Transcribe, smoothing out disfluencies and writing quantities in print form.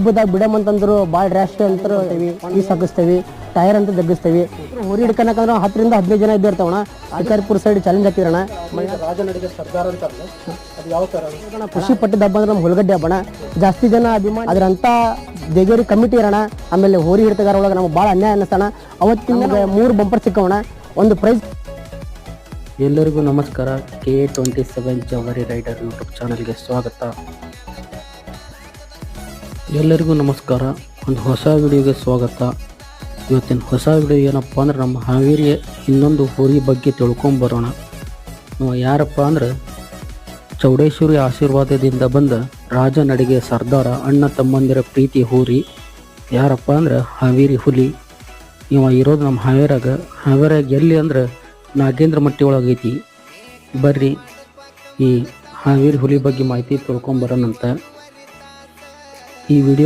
ಹಬ್ಬದಾಗ ಬಿಡಮಂತಂದ್ರು ಭಾಳ ರ್ಯಾಶ್ ಅಂತ ಈಸ್ ಹಾಕಿಸ್ತೇವೆ, ಟೈರ್ ಅಂತ ತಗ್ಗಿಸ್ತೇವೆ. ಹೋರಿ ಹಿಡ್ಕನಕಂದ್ರೆ 10ರಿಂದ 15 ಜನ ಇದ್ದಿರ್ತಾವಣ. ಶಿಕಾರಿಪುರ ಸೈಡ್ ಚಾಲೆಂಜ್ ಹಾಕಿರೋಣ. ರಾಜನಡಿಗೆ ಸರ್ದಾರ್ ಅಂತ ಅದು ಯಾವ ಥರ ಖುಷಿ ಪಟ್ಟಿದ್ದ ಹಬ್ಬ ಅಂದ್ರೆ ನಮ್ಮ ಹುಲ್ಗಡ್ಡೆ ಹಬ್ಬಣ. ಜಾಸ್ತಿ ಜನ ಅಭಿಮಾನ ಅದ್ರಂತ ದೇಗೇರಿ ಕಮಿಟಿ ಇರೋಣ. ಆಮೇಲೆ ಹೋರಿ ಹಿಡ್ತಗಾರ ಒಳಗೆ ನಮ್ಗೆ ಭಾಳ ಅನ್ಯಾಯ ಅನ್ನಿಸ್ತಾನ. ಅವತ್ತಿನ 3 ಬಂಪರ್ ಸಿಕ್ಕವಣ, ಒಂದು ಪ್ರೈಸ್. ಎಲ್ಲರಿಗೂ ನಮಸ್ಕಾರ. K27 ಜವಾರಿ ರೈಡರ್ ಯೂಟ್ಯೂಬ್ ಚಾನಲ್ಗೆ ಸ್ವಾಗತ. ಎಲ್ಲರಿಗೂ ನಮಸ್ಕಾರ. ಒಂದು ಹೊಸ ವಿಡಿಯೋಗೆ ಸ್ವಾಗತ. ಇವತ್ತಿನ ಹೊಸ ವಿಡಿಯೋ ಏನಪ್ಪ ಅಂದ್ರೆ ನಮ್ಮ ಹಾವೇರಿಯ ಇನ್ನೊಂದು ಹೋರಿ ಬಗ್ಗೆ ತಿಳ್ಕೊಂಬರೋಣ. ನಾವು ಯಾರಪ್ಪ ಅಂದ್ರೆ ಚೌಡೇಶ್ವರಿ ಆಶೀರ್ವಾದದಿಂದ ಬಂದ ರಾಜನಡಿಗೆ ಸರ್ದಾರ ಅಣ್ಣ ತಮ್ಮಂದಿರ ಪ್ರೀತಿ ಹೋರಿ ಯಾರಪ್ಪ ಅಂದ್ರೆ ಹಾವೇರಿ ಹುಲಿ. ಇವ ಇರೋದು ನಮ್ಮ ಹಾವೇರಿಯಾಗ ಎಲ್ಲಿ ಅಂದ್ರೆ ನಾಗೇಂದ್ರ ಮಟ್ಟಿ ಒಳಗೈತಿ. ಬರ್ರಿ ಈ ಹಾವೇರಿ ಹುಲಿ ಬಗ್ಗೆ ಮಾಹಿತಿ ತಿಳ್ಕೊಂಬರೋಣಂತ. ಈ ವಿಡಿಯೋ